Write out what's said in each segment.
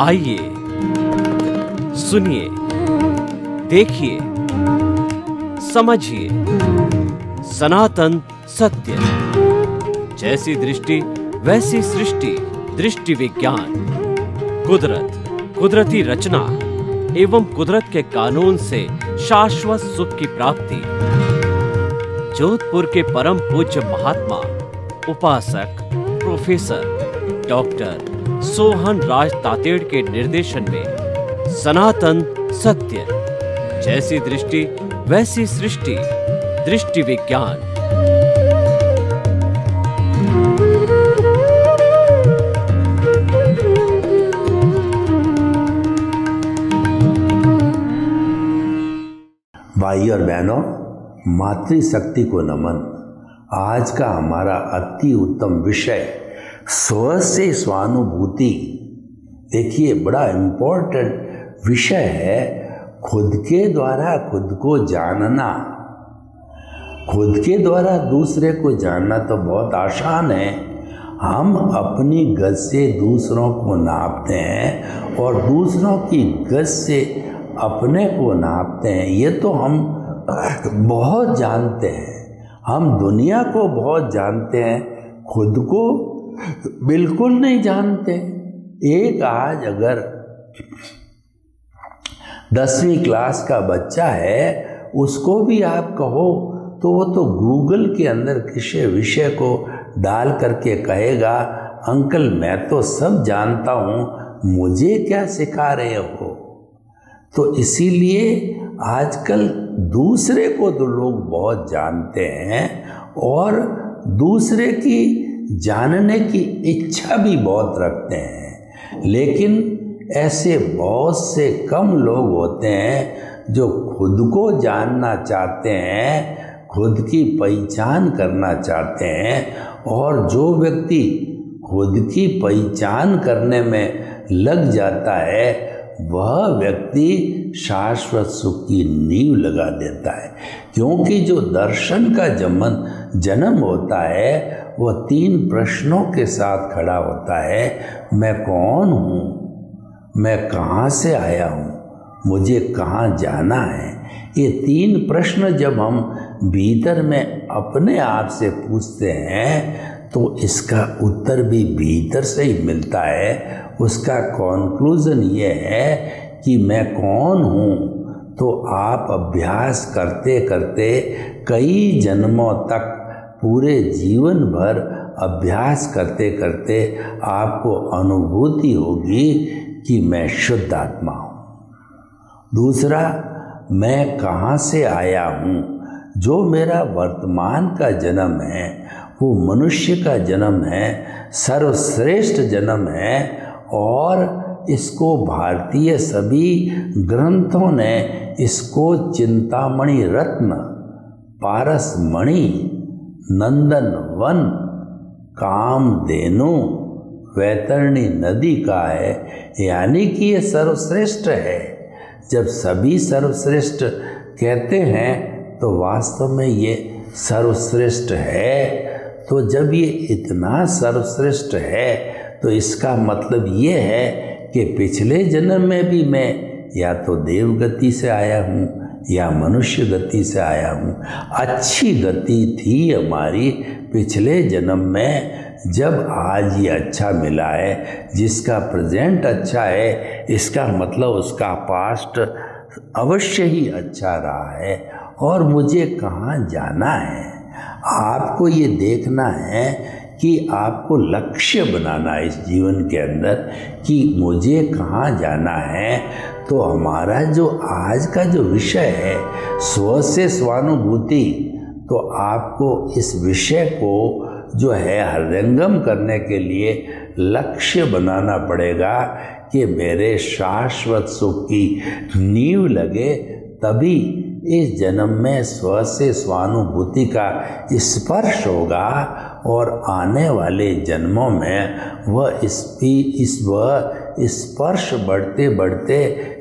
आइए, सुनिए, देखिए, समझिए सनातन सत्य। जैसी दृष्टि वैसी सृष्टि, दृष्टि विज्ञान। कुदरत, कुदरती रचना एवं कुदरत के कानून से शाश्वत सुख की प्राप्ति। जोधपुर के परम पूज्य महात्मा उपासक प्रोफेसर डॉक्टर सोहन राज तातेड़ के निर्देशन में सनातन सत्य। जैसी दृष्टि वैसी सृष्टि, दृष्टि विज्ञान। भाई और बहनों, मातृशक्ति को नमन। आज का हमारा अति उत्तम विषय स्व से स्वानुभूति। देखिए, बड़ा इम्पोर्टेंट विषय है। खुद के द्वारा खुद को जानना, खुद के द्वारा दूसरे को जानना तो बहुत आसान है। हम अपनी गज से दूसरों को नापते हैं और दूसरों की गज से अपने को नापते हैं। ये तो हम बहुत जानते हैं। हम दुनिया को बहुत जानते हैं, खुद को बिल्कुल नहीं जानते। एक आज अगर 10वीं क्लास का बच्चा है, उसको भी आप कहो तो वो तो गूगल के अंदर किसी विषय को डाल करके कहेगा, अंकल मैं तो सब जानता हूँ, मुझे क्या सिखा रहे हो। तो इसीलिए आजकल दूसरे को तो लोग बहुत जानते हैं और दूसरे की जानने की इच्छा भी बहुत रखते हैं, लेकिन ऐसे बहुत से कम लोग होते हैं जो खुद को जानना चाहते हैं, खुद की पहचान करना चाहते हैं। और जो व्यक्ति खुद की पहचान करने में लग जाता है, वह व्यक्ति शाश्वत सुख की नींव लगा देता है। क्योंकि जो दर्शन का जन्म होता है, वह 3 प्रश्नों के साथ खड़ा होता है। मैं कौन हूँ, मैं कहाँ से आया हूँ, मुझे कहाँ जाना है। ये 3 प्रश्न जब हम भीतर में अपने आप से पूछते हैं तो इसका उत्तर भी भीतर से ही मिलता है। उसका कॉन्क्लूज़न ये है कि मैं कौन हूँ। तो आप अभ्यास करते करते कई जन्मों तक, पूरे जीवन भर अभ्यास करते करते आपको अनुभूति होगी कि मैं शुद्ध आत्मा हूँ। दूसरा, मैं कहाँ से आया हूँ। जो मेरा वर्तमान का जन्म है वो मनुष्य का जन्म है, सर्वश्रेष्ठ जन्म है। और इसको भारतीय सभी ग्रंथों ने इसको चिंतामणि रत्न, पारसमणि, नंदन वन, कामधेनु, वैतरणी नदी का है। यानी कि ये सर्वश्रेष्ठ है। जब सभी सर्वश्रेष्ठ कहते हैं तो वास्तव में ये सर्वश्रेष्ठ है। तो जब ये इतना सर्वश्रेष्ठ है तो इसका मतलब ये है कि पिछले जन्म में भी मैं या तो देव गति से आया हूँ या मनुष्य गति से आया हूँ। अच्छी गति थी हमारी पिछले जन्म में, जब आज ये अच्छा मिला है। जिसका प्रेजेंट अच्छा है, इसका मतलब उसका पास्ट अवश्य ही अच्छा रहा है। और मुझे कहाँ जाना है, आपको ये देखना है कि आपको लक्ष्य बनाना है इस जीवन के अंदर कि मुझे कहाँ जाना है। तो हमारा जो आज का जो विषय है स्व से स्वानुभूति, तो आपको इस विषय को जो है हृदयंगम करने के लिए लक्ष्य बनाना पड़ेगा कि मेरे शाश्वत सुख की नींव लगे, तभी इस जन्म में स्व से स्वानुभूति का स्पर्श होगा और आने वाले जन्मों में वह स्पर्श बढ़ते बढ़ते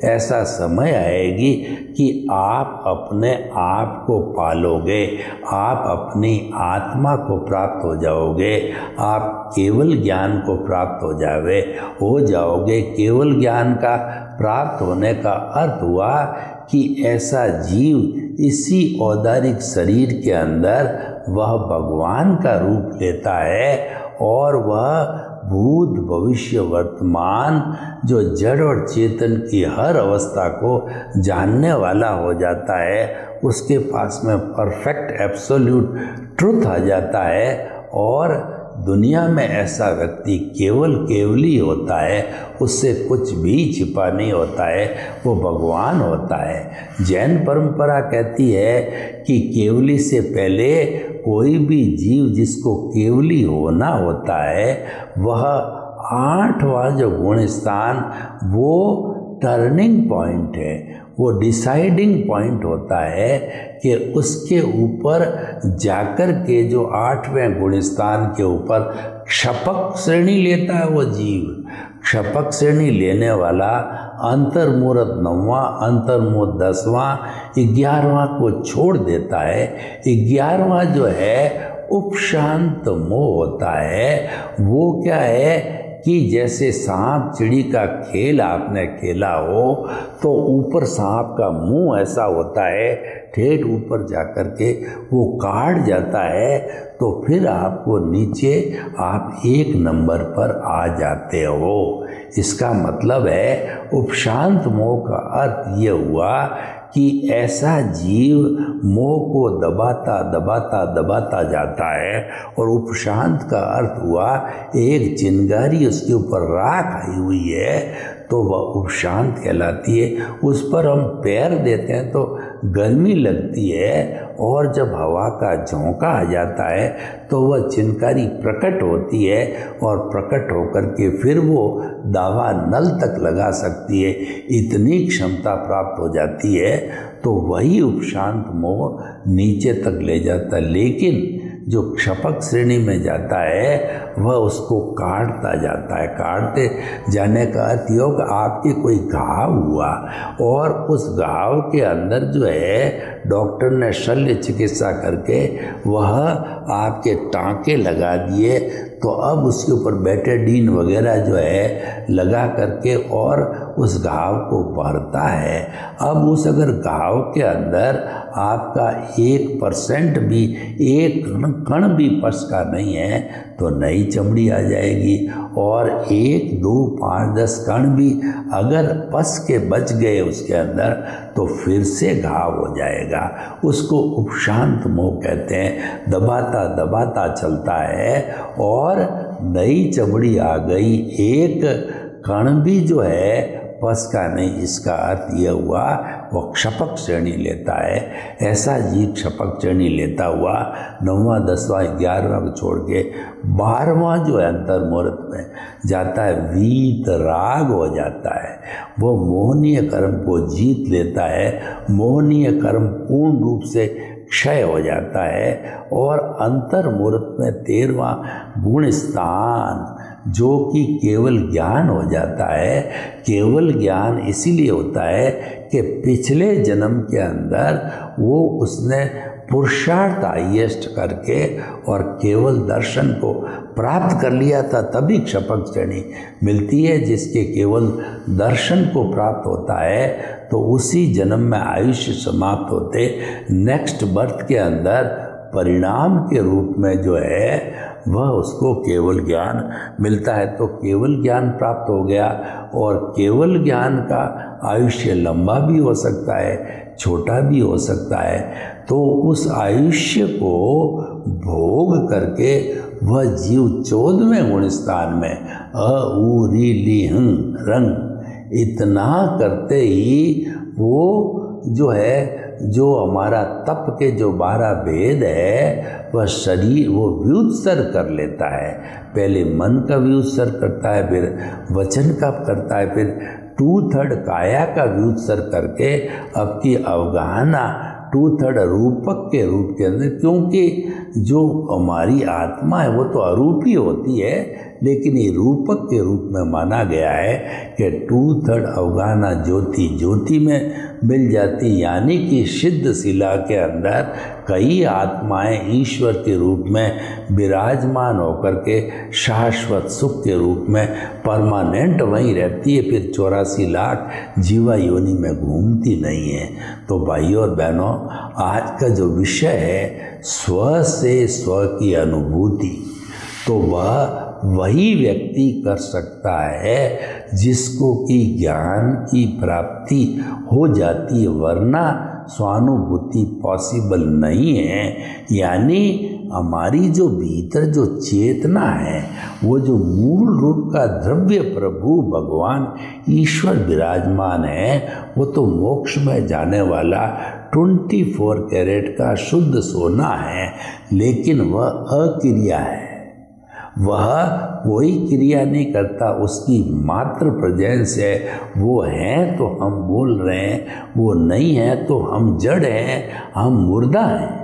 ऐसा समय आएगी कि आप अपने आप को पालोगे, आप अपनी आत्मा को प्राप्त हो जाओगे, आप केवल ज्ञान को प्राप्त हो जाओगे। केवल ज्ञान का प्राप्त होने का अर्थ हुआ कि ऐसा जीव इसी औदारिक शरीर के अंदर वह भगवान का रूप लेता है और वह भूत भविष्य वर्तमान जो जड़ और चेतन की हर अवस्था को जानने वाला हो जाता है। उसके पास में परफेक्ट एब्सोल्यूट ट्रुथ आ जाता है और दुनिया में ऐसा व्यक्ति केवल ही होता है, उससे कुछ भी छिपा नहीं होता है, वो भगवान होता है। जैन परंपरा कहती है कि केवली से पहले कोई भी जीव जिसको केवली होना होता है वह 8वां जो गुण स्थान वो टर्निंग पॉइंट है, वो डिसाइडिंग पॉइंट होता है कि उसके ऊपर जाकर के जो 8वें गुण स्थान के ऊपर क्षपक श्रेणी लेता है वो जीव। क्षपक श्रेणी लेने वाला अंतर्मुहूर्त 9वां, अंतर्मुहूर्त 10वां, 11वां को छोड़ देता है। 11वां जो है उपशांत मोह होता है। वो क्या है कि जैसे सांप चिड़ी का खेल आपने खेला हो तो ऊपर सांप का मुंह ऐसा होता है, ठेठ ऊपर जाकर के वो काट जाता है, तो फिर आपको नीचे आप 1 नंबर पर आ जाते हो। इसका मतलब है उपशांत मोह का अर्थ ये हुआ कि ऐसा जीव मोह को दबाता जाता है और उपशांत का अर्थ हुआ एक चिंगारी उसके ऊपर राख आई हुई है तो वह उपशांत कहलाती है। उस पर हम पैर देते हैं तो गर्मी लगती है और जब हवा का झोंका आ जाता है तो वह चिंगारी प्रकट होती है और प्रकट होकर के फिर वो दावा नल तक लगा सकती है, इतनी क्षमता प्राप्त हो जाती है। तो वही उपशांत मोह नीचे तक ले जाता है। लेकिन जो क्षपक श्रेणी में जाता है वह उसको काटता जाता है। काटते जाने का अर्थ ये होगा आपके कोई घाव हुआ और उस घाव के अंदर जो है डॉक्टर ने शल्य चिकित्सा करके वह आपके टाँके लगा दिए, तो अब उसके ऊपर बेटाडीन वगैरह जो है लगा करके और उस घाव को भरता है। अब उस अगर घाव के अंदर आपका 1% भी, 1 कण भी पस का नहीं है तो नई चमड़ी आ जाएगी, और 1, 2, 5, 10 कण भी अगर पस के बच गए उसके अंदर तो फिर से घाव हो जाएगा। उसको उपशांत मोह कहते हैं। दबाता चलता है और नई चमड़ी आ गई, 1 कण भी जो है पस का नहीं। इसका अर्थ यह हुआ वो क्षपक श्रेणी लेता है। ऐसा जीव क्षपक श्रेणी लेता हुआ 9वां, 10वां, 11वां को छोड़ के 12वां जो है अंतर्मुहूर्त में जाता है, वीत राग हो जाता है। वो मोहनीय कर्म को जीत लेता है। मोहनीय कर्म पूर्ण रूप से क्षय हो जाता है और अंतर्मुहूर्त में 13वां गुण स्थान जो कि केवल ज्ञान हो जाता है। केवल ज्ञान इसीलिए होता है कि पिछले जन्म के अंदर वो उसने पुरुषार्थ हाईएस्ट करके और केवल दर्शन को प्राप्त कर लिया था, तभी क्षपक श्रेणी मिलती है। जिसके केवल दर्शन को प्राप्त होता है तो उसी जन्म में आयुष्य समाप्त होते नेक्स्ट बर्थ के अंदर परिणाम के रूप में जो है वह उसको केवल ज्ञान मिलता है। तो केवल ज्ञान प्राप्त हो गया और केवल ज्ञान का आयुष्य लंबा भी हो सकता है, छोटा भी हो सकता है। तो उस आयुष्य को भोग करके वह जीव 14वें गुण स्थान में अ उ री ली रंग इतना करते ही वो जो है, जो हमारा तप के जो 12 भेद है वह शरीर वो व्युत्सर कर लेता है। पहले मन का व्युत्सर करता है, फिर वचन का करता है, फिर 2/3 काया का व्युत्सर करके अब की अवगाहना 2/3 रूपक के रूप के अंदर, क्योंकि जो हमारी आत्मा है वो तो अरूपी होती है, लेकिन ये रूपक के रूप में माना गया है कि 2/3 अवगाहना ज्योति ज्योति में मिल जाती, यानी कि सिद्ध शिला के अंदर कई आत्माएं ईश्वर के रूप में विराजमान होकर के शाश्वत सुख के रूप में परमानेंट वहीं रहती है, फिर 84 लाख जीवा योनि में घूमती नहीं है। तो भाइयों और बहनों, आज का जो विषय है स्व से स्व की अनुभूति, तो वह वही व्यक्ति कर सकता है जिसको कि ज्ञान की प्राप्ति हो जाती है, वरना स्वानुभूति पॉसिबल नहीं है। यानी हमारी जो भीतर जो चेतना है, वो जो मूल रूप का द्रव्य प्रभु भगवान ईश्वर विराजमान है, वो तो मोक्ष में जाने वाला 24 कैरेट का शुद्ध सोना है, लेकिन वह अक्रिया है, वह कोई क्रिया नहीं करता, उसकी मात्र प्रेजेंस है। वो हैं तो हम बोल रहे हैं, वो नहीं है तो हम जड़ हैं, हम मुर्दा हैं।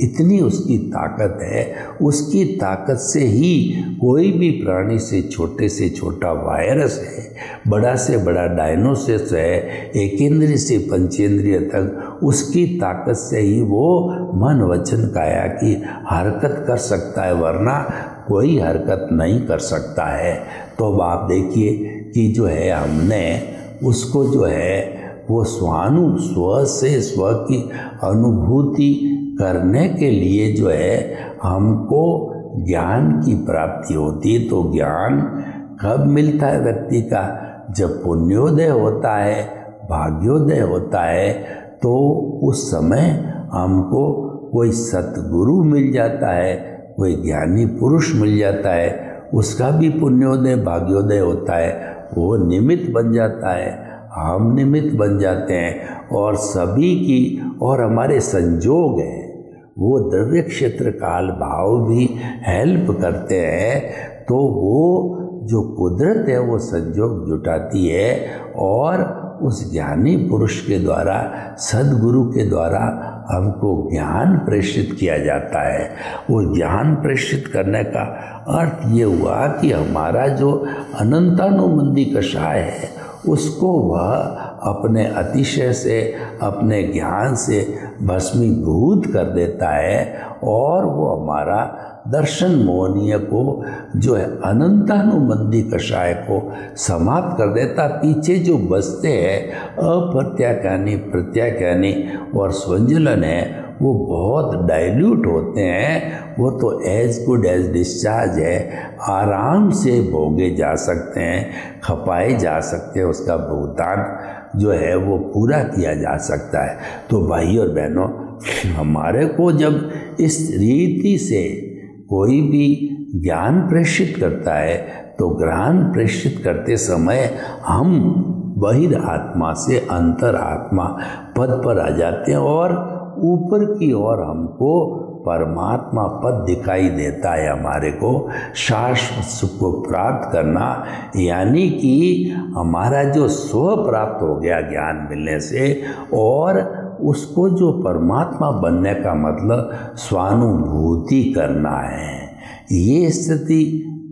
इतनी उसकी ताकत है। उसकी ताकत से ही कोई भी प्राणी से छोटा वायरस है, बड़ा से बड़ा डायनोसिस है, एकेंद्रिय से पंचेंद्रिय तक, उसकी ताकत से ही वो मन वचन काया की हरकत कर सकता है, वरना कोई हरकत नहीं कर सकता है। तो अब आप देखिए कि जो है हमने उसको जो है वो स्व से स्व की अनुभूति करने के लिए जो है हमको ज्ञान की प्राप्ति होती है। तो ज्ञान कब मिलता है व्यक्ति का? जब पुण्योदय होता है, भाग्योदय होता है, तो उस समय हमको कोई सतगुरु मिल जाता है, कोई ज्ञानी पुरुष मिल जाता है, उसका भी पुण्योदय भाग्योदय होता है, वो निमित्त बन जाता है, हम निमित्त बन जाते हैं, और सभी की और हमारे संजोग हैं वो द्रव्य क्षेत्र काल भाव भी हेल्प करते हैं। तो वो जो कुदरत है वो संजोग जुटाती है, और उस ज्ञानी पुरुष के द्वारा, सद्गुरु के द्वारा हमको ज्ञान प्रेषित किया जाता है। वो ज्ञान प्रेषित करने का अर्थ ये हुआ कि हमारा जो अनंतानुबंधी कषाय है उसको वह अपने अतिशय से, अपने ज्ञान से भस्मीभूत कर देता है, और वो हमारा दर्शन मोहनीय को जो है अनंतानुबंधी कषाय को समाप्त कर देता। पीछे जो बचते हैं अप्रत्याख्यानी, प्रत्याख्यानी और स्वंजलन है, वो बहुत डाइल्यूट होते हैं, वो तो एज गुड एज डिस्चार्ज है, आराम से भोगे जा सकते हैं, खपाए जा सकते हैं, उसका भुगतान जो है वो पूरा किया जा सकता है। तो भाई और बहनों, हमारे को जब इस रीति से कोई भी ज्ञान प्रेषित करता है, तो ज्ञान प्रेषित करते समय हम बहिर आत्मा से अंतर आत्मा पद पर आ जाते हैं, और ऊपर की ओर हमको परमात्मा पद दिखाई देता है। हमारे को शाश्वत सुख को प्राप्त करना, यानी कि हमारा जो स्व प्राप्त हो गया ज्ञान मिलने से, और उसको जो परमात्मा बनने का मतलब स्वानुभूति करना है। ये स्थिति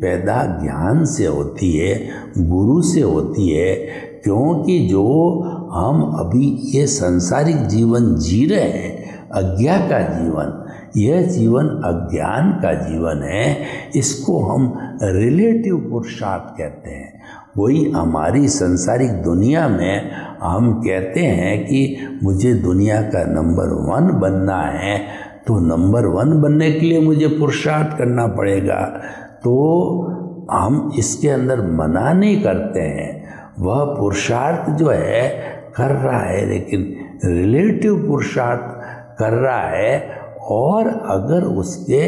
पैदा ज्ञान से होती है, गुरु से होती है, क्योंकि जो हम अभी ये सांसारिक जीवन जी रहे हैं, अज्ञा का जीवन, यह जीवन अज्ञान का जीवन है। इसको हम रिलेटिव पुरुषार्थ कहते हैं। वही हमारी संसारिक दुनिया में हम कहते हैं कि मुझे दुनिया का नंबर 1 बनना है, तो नंबर 1 बनने के लिए मुझे पुरुषार्थ करना पड़ेगा। तो हम इसके अंदर मना नहीं करते हैं, वह पुरुषार्थ जो है कर रहा है, लेकिन रिलेटिव पुरुषार्थ कर रहा है, और अगर उसके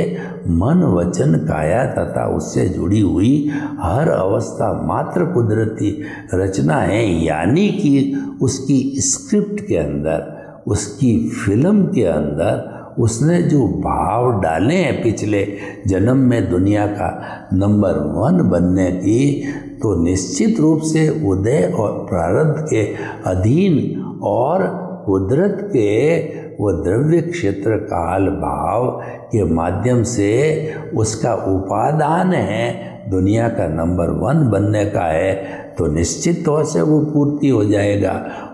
मन वचन काया तथा उससे जुड़ी हुई हर अवस्था मात्र कुदरती रचना है, यानी कि उसकी स्क्रिप्ट के अंदर, उसकी फिल्म के अंदर उसने जो भाव डाले हैं पिछले जन्म में दुनिया का नंबर 1 बनने की, तो निश्चित रूप से उदय और प्रारब्ध के अधीन और कुदरत के वो द्रव्य क्षेत्र काल भाव के माध्यम से उसका उपादान है, दुनिया का नंबर 1 बनने का है, तो निश्चित तौर से वो पूर्ति हो जाएगा।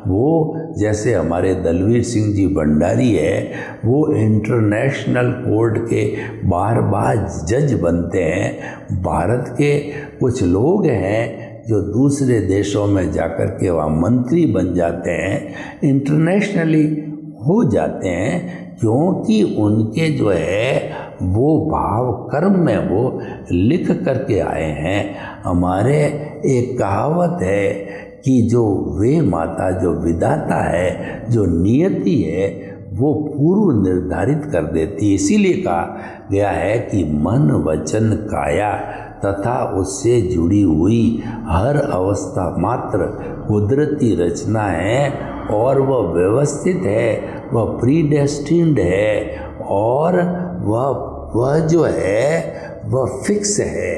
वो जैसे हमारे दलवीर सिंह जी भंडारी है, वो इंटरनेशनल कोर्ट के बार बार जज बनते हैं। भारत के कुछ लोग हैं जो दूसरे देशों में जाकर के वहाँ मंत्री बन जाते हैं, इंटरनेशनली हो जाते हैं, क्योंकि उनके जो है वो भाव कर्म में वो लिख करके आए हैं। हमारे एक कहावत है कि जो वे माता जो विधाता है, जो नियति है, वो पूर्व निर्धारित कर देती है। इसीलिए कहा गया है कि मन वचन काया तथा उससे जुड़ी हुई हर अवस्था मात्र कुदरती रचना है, और वह व्यवस्थित है, वह प्रीडेस्टिन्ड है, और वह जो है वह फिक्स है।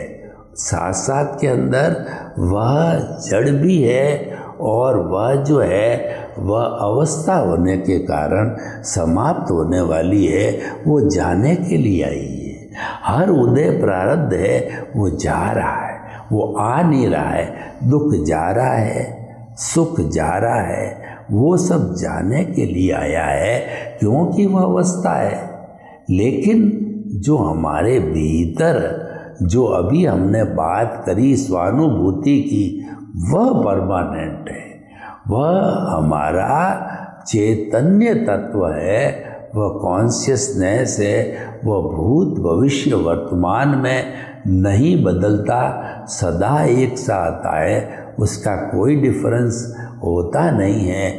साथ साथ के अंदर वह जड़ भी है, और वह जो है वह अवस्था होने के कारण समाप्त होने वाली है, वो जाने के लिए आई है। हर उदय प्रारब्ध है, वो जा रहा है, वो आ नहीं रहा है। दुख जा रहा है, सुख जा रहा है, वो सब जाने के लिए आया है, क्योंकि वह अवस्था है। लेकिन जो हमारे भीतर जो अभी हमने बात करी स्वानुभूति की, वह परमानेंट है, वह हमारा चैतन्य तत्व है, वह कॉन्शियसनेस है, वह भूत भविष्य वर्तमान में नहीं बदलता, सदा एक सा आता है, उसका कोई डिफरेंस होता नहीं है।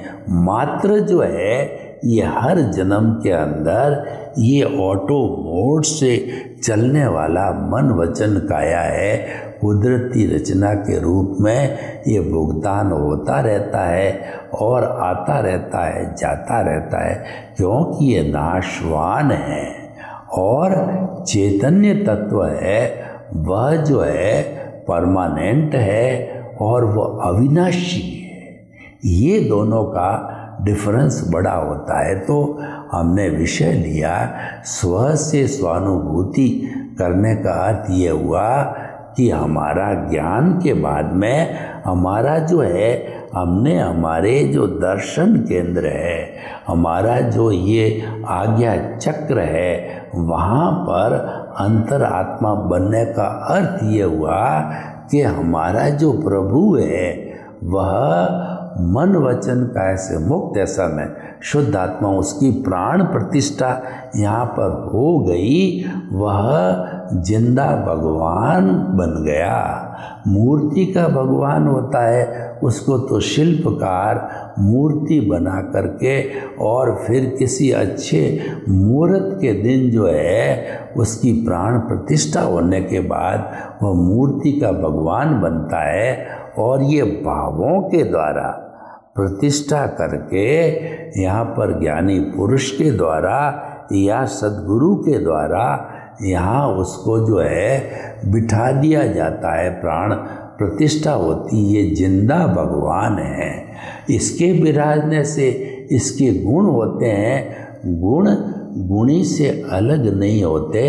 मात्र जो है ये हर जन्म के अंदर ये ऑटो मोड से चलने वाला मन वचन काया है, कुदरती रचना के रूप में ये भुगतान होता रहता है और आता रहता है, जाता रहता है, क्योंकि ये नाशवान है। और चैतन्य तत्व है, वह जो है परमानेंट है और वह अविनाशी है। ये दोनों का डिफरेंस बड़ा होता है। तो हमने विषय लिया स्व से स्वानुभूति करने का अर्थ ये हुआ कि हमारा ज्ञान के बाद में हमारा जो है, हमने हमारे जो दर्शन केंद्र है, हमारा जो ये आज्ञा चक्र है, वहाँ पर अंतरात्मा बनने का अर्थ ये हुआ कि हमारा जो प्रभु है वह मन वचन काया से मुक्त, ऐसा में शुद्ध आत्मा, उसकी प्राण प्रतिष्ठा यहाँ पर हो गई, वह जिंदा भगवान बन गया। मूर्ति का भगवान होता है, उसको तो शिल्पकार मूर्ति बना करके और फिर किसी अच्छे मुहूर्त के दिन जो है उसकी प्राण प्रतिष्ठा होने के बाद वह मूर्ति का भगवान बनता है। और ये भावों के द्वारा प्रतिष्ठा करके यहाँ पर ज्ञानी पुरुष के द्वारा या सद्गुरु के द्वारा यहाँ उसको जो है बिठा दिया जाता है, प्राण प्रतिष्ठा होती है। ये जिंदा भगवान है, इसके विराजने से इसके गुण होते हैं, गुण गुणी से अलग नहीं होते।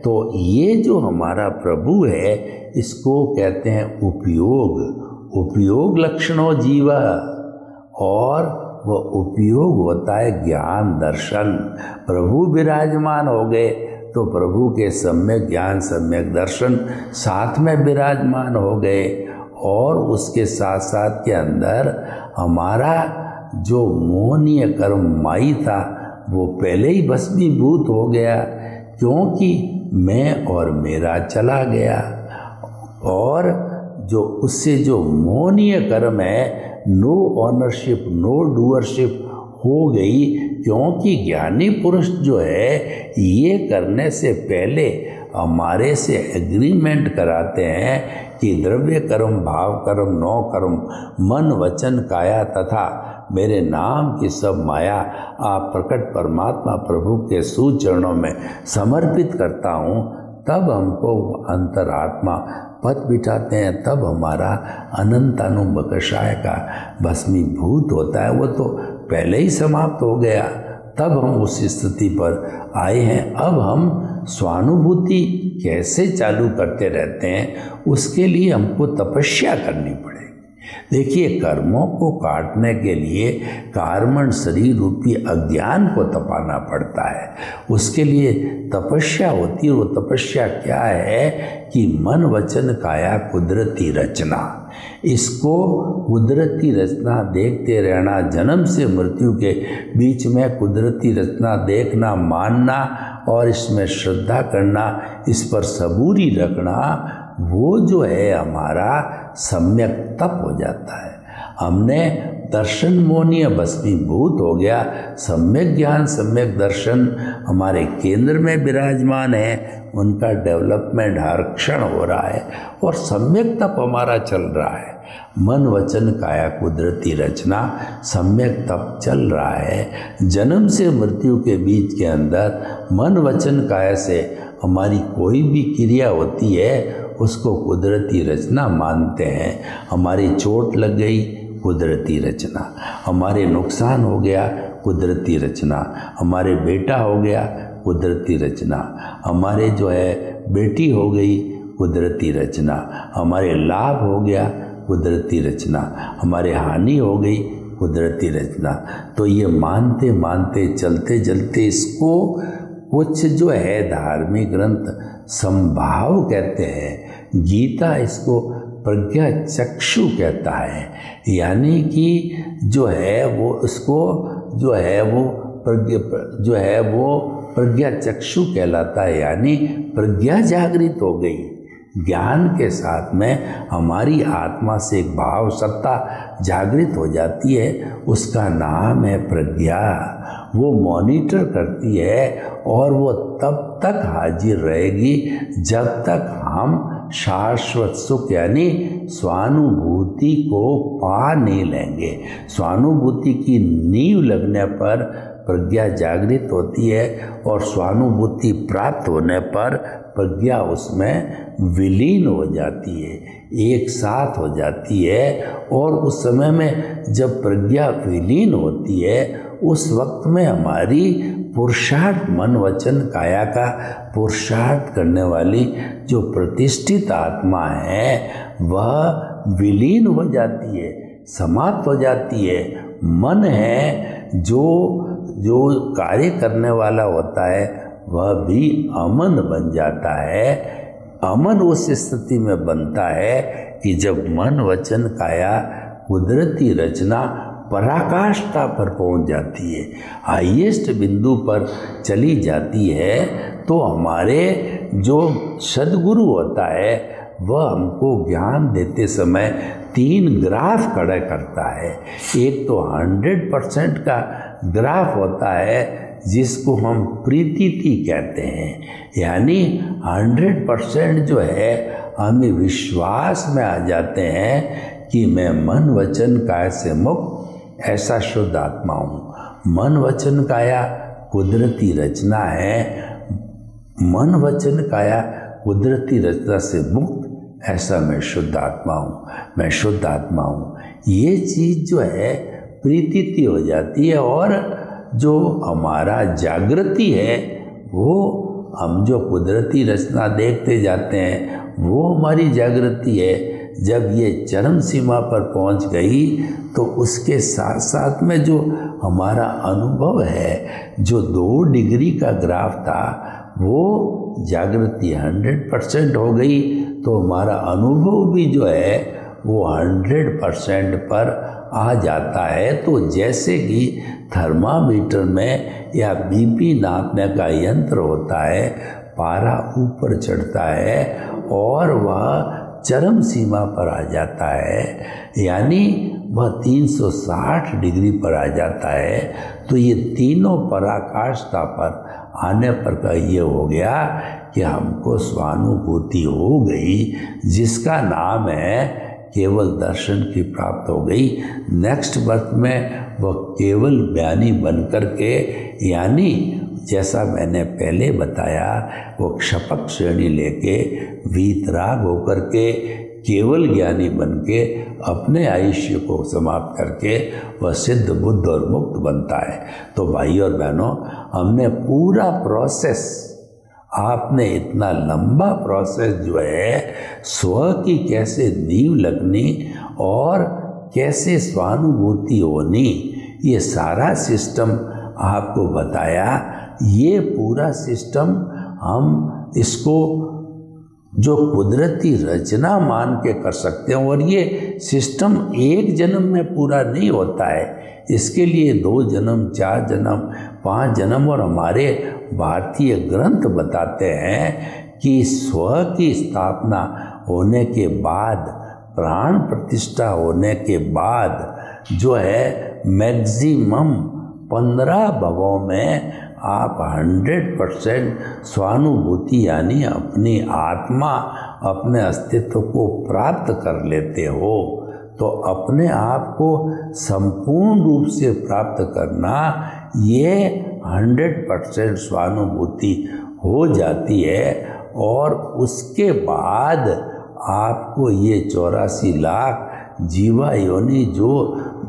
तो ये जो हमारा प्रभु है इसको कहते हैं उपयोग, उपयोग लक्षणों जीवा, और वह उपयोग होता है ज्ञान दर्शन। प्रभु विराजमान हो गए तो प्रभु के सम्यक ज्ञान सम्यक दर्शन साथ में विराजमान हो गए, और उसके साथ साथ के अंदर हमारा जो मोहनीय कर्म माई था वो पहले ही भस्मीभूत हो गया, क्योंकि मैं और मेरा चला गया। और जो उससे जो मोहनीय कर्म है, नो ऑनरशिप नो डूअरशिप हो गई, क्योंकि ज्ञानी पुरुष जो है ये करने से पहले हमारे से एग्रीमेंट कराते हैं कि द्रव्य कर्म भाव कर्म नौ कर्म मन वचन काया तथा मेरे नाम की सब माया आप प्रकट परमात्मा प्रभु के सुचरणों में समर्पित करता हूँ। तब हमको अंतरात्मा पद बिठाते हैं, तब हमारा अनंतानुबकशाय का भस्मीभूत होता है। वो तो पहले ही समाप्त हो गया, तब हम उस स्थिति पर आए हैं। अब हम स्वानुभूति कैसे चालू करते रहते हैं, उसके लिए हमको तपस्या करनी पड़ेगी। देखिए, कर्मों को काटने के लिए कार्मण शरीर रूपी अज्ञान को तपाना पड़ता है। उसके लिए तपस्या होती है। वो तपस्या क्या है कि मन वचन काया कुदरती रचना, इसको कुदरती रचना देखते रहना, जन्म से मृत्यु के बीच में कुदरती रचना देखना, मानना और इसमें श्रद्धा करना, इस पर सबूरी रखना, वो जो है हमारा सम्यक तप हो जाता है। हमने दर्शन मोनीय भस्मीभूत हो गया। सम्यक ज्ञान सम्यक दर्शन हमारे केंद्र में विराजमान है, उनका डेवलपमेंट हर क्षण हो रहा है और सम्यक तप हमारा चल रहा है। मन वचन काया कुदरती रचना, सम्यक तप चल रहा है। जन्म से मृत्यु के बीच के अंदर मन वचन काया से हमारी कोई भी क्रिया होती है उसको कुदरती रचना मानते हैं। हमारी चोट लग गई, कुदरती रचना। हमारे नुकसान हो गया, कुदरती रचना। हमारे बेटा हो गया, कुदरती रचना। हमारे जो है बेटी हो गई, कुदरती रचना। हमारे लाभ हो गया, कुदरती रचना। हमारे हानि हो गई, कुदरती रचना। तो ये मानते मानते चलते चलते इसको कुछ जो है धार्मिक ग्रंथ संभाव कहते हैं, गीता इसको प्रज्ञा चक्षु कहता है। यानी कि जो है वो उसको जो है वो प्रज्ञा चक्षु कहलाता है। यानी प्रज्ञा जागृत हो गई। ज्ञान के साथ में हमारी आत्मा से एक भाव सत्ता जागृत हो जाती है, उसका नाम है प्रज्ञा। वो मॉनिटर करती है और वो तब तक हाजिर रहेगी जब तक हम शाश्वत सुख यानी स्वानुभूति को पा नहीं लेंगे। स्वानुभूति की नींव लगने पर प्रज्ञा जागृत होती है और स्वानुभूति प्राप्त होने पर प्रज्ञा उसमें विलीन हो जाती है, एक साथ हो जाती है। और उस समय में जब प्रज्ञा विलीन होती है, उस वक्त में हमारी पुरुषार्थ मन वचन काया का पुरुषार्थ करने वाली जो प्रतिष्ठित आत्मा है वह विलीन हो जाती है, समाप्त हो जाती है। मन है जो कार्य करने वाला होता है वह भी अमन बन जाता है। अमन उस स्थिति में बनता है कि जब मन वचन काया कुदरती रचना पराकाष्ठा पर पहुंच जाती है, हाईएस्ट बिंदु पर चली जाती है, तो हमारे जो सद्गुरु होता है वह हमको ज्ञान देते समय 3 ग्राफ खड़े करता है। एक तो 100% का ग्राफ होता है जिसको हम प्रीतिथि कहते हैं, यानी 100% जो है हमें विश्वास में आ जाते हैं कि मैं मन वचन काया से मुक्त ऐसा शुद्ध आत्मा हूँ। मन वचन काया कुदरती रचना है, मन वचन काया कुदरती रचना से मुक्त ऐसा मैं शुद्ध आत्मा हूँ, मैं शुद्ध आत्मा हूँ। ये चीज़ जो है प्रीतिथि हो जाती है और जो हमारा जागृति है वो हम जो कुदरती रचना देखते जाते हैं वो हमारी जागृति है। जब ये चरम सीमा पर पहुंच गई तो उसके साथ साथ में जो हमारा अनुभव है, जो 2 डिग्री का ग्राफ था वो जागृति 100% हो गई, तो हमारा अनुभव भी जो है वो 100% पर आ जाता है। तो जैसे कि थर्मामीटर में या बीपी नापने का यंत्र होता है, पारा ऊपर चढ़ता है और वह चरम सीमा पर आ जाता है, यानी वह 360 डिग्री पर आ जाता है। तो ये तीनों पराकाष्ठा पर आने पर का ये हो गया कि हमको स्वानुभूति हो गई, जिसका नाम है केवल दर्शन की प्राप्त हो गई। नेक्स्ट बर्थ में वह केवल ज्ञानी बन कर के, यानी जैसा मैंने पहले बताया, वो क्षपक श्रेणी लेके वीतराग होकर के केवल ज्ञानी बन के अपने आयुष्य को समाप्त करके वह सिद्ध बुद्ध और मुक्त बनता है। तो भाई और बहनों, हमने पूरा प्रोसेस, आपने इतना लंबा प्रोसेस जो है स्व की कैसे नींव लगनी और कैसे स्वानुभूति होनी, ये सारा सिस्टम आपको बताया। ये पूरा सिस्टम हम इसको जो कुदरती रचना मान के कर सकते हैं, और ये सिस्टम एक जन्म में पूरा नहीं होता है। इसके लिए 2 जन्म, 4 जन्म, 5 जन्म, और हमारे भारतीय ग्रंथ बताते हैं कि स्व की स्थापना होने के बाद, प्राण प्रतिष्ठा होने के बाद जो है मैक्सिमम 15 भवों में आप 100% स्वानुभूति यानी अपनी आत्मा, अपने अस्तित्व को प्राप्त कर लेते हो। तो अपने आप को संपूर्ण रूप से प्राप्त करना, ये 100% स्वानुभूति हो जाती है। और उसके बाद आपको ये 84 लाख जीवा योनि जो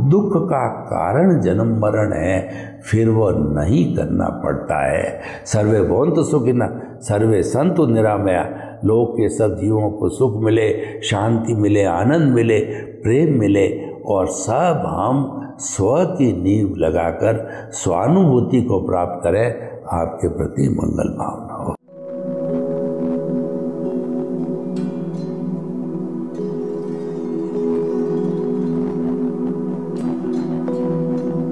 दुख का कारण जन्म मरण है, फिर वो नहीं करना पड़ता है। सर्वे भवन्तु सुखिनः, सर्वे सन्तु निरामया। लोक के सब जीवों को सुख मिले, शांति मिले, आनंद मिले, प्रेम मिले, और सब हम स्व की नींव लगाकर स्वानुभूति को प्राप्त करें। आपके प्रति मंगल भावना हो।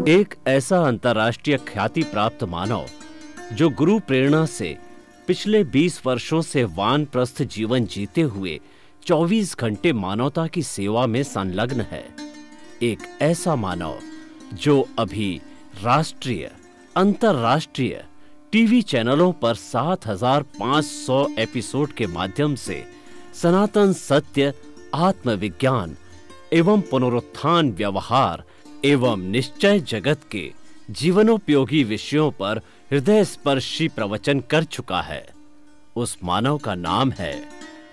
एक ऐसा अंतर्राष्ट्रीय ख्याति प्राप्त मानव जो गुरु प्रेरणा से पिछले 20 वर्षों से वानप्रस्थ जीवन जीते हुए 24 घंटे मानवता की सेवा में संलग्न है। एक ऐसा मानव जो अभी राष्ट्रीय, अंतर्राष्ट्रीय टीवी चैनलों पर 7,500 एपिसोड के माध्यम से सनातन सत्य, आत्मविज्ञान एवं पुनरुत्थान, व्यवहार एवं निश्चय जगत के जीवनोपयोगी विषयों पर हृदय स्पर्शी प्रवचन कर चुका है। उस मानव का नाम है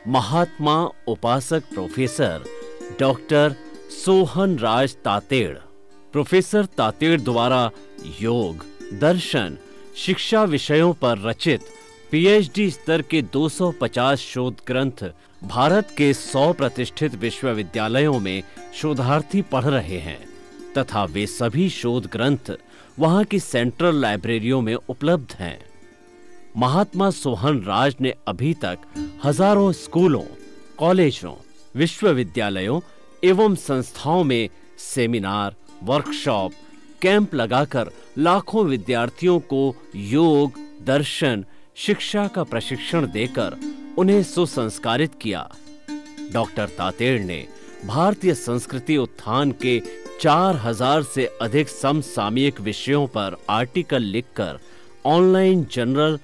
महात्मा उपासक प्रोफेसर डॉक्टर सोहन राज तातेड़। प्रोफेसर तातेड़ द्वारा योग, दर्शन, शिक्षा विषयों पर रचित पीएचडी स्तर के 250 शोध ग्रंथ भारत के 100 प्रतिष्ठित विश्वविद्यालयों में शोधार्थी पढ़ रहे हैं तथा वे सभी शोध ग्रंथ वहां की सेंट्रल लाइब्रेरियों में उपलब्ध हैं। महात्मा सोहन राज ने अभी तक हजारों स्कूलों, कॉलेजों, विश्वविद्यालयों एवं संस्थाओं में सेमिनार, वर्कशॉप, कैंप लगाकर लाखों विद्यार्थियों को योग, दर्शन, शिक्षा का प्रशिक्षण देकर उन्हें सुसंस्कारित किया। डॉक्टर तातेड़ ने भारतीय संस्कृति उत्थान के 4000 से अधिक समसामयिक विषयों पर आर्टिकल लिखकर ऑनलाइन जर्नल,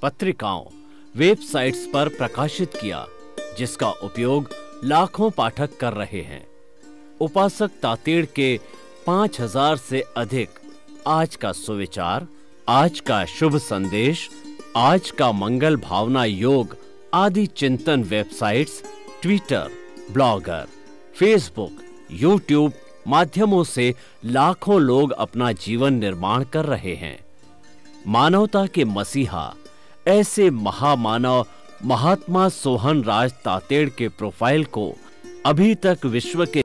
पत्रिकाओं, वेबसाइट्स पर प्रकाशित किया, जिसका उपयोग लाखों पाठक कर रहे हैं। उपासक तातेड़ के 5000 से अधिक आज का सुविचार, आज का शुभ संदेश, आज का मंगल भावना योग आदि चिंतन websites, Twitter, blogger, Facebook, YouTube माध्यमों से लाखों लोग अपना जीवन निर्माण कर रहे हैं। मानवता के मसीहा ऐसे महामानव महात्मा सोहन राज तातेड़ के प्रोफाइल को अभी तक विश्व के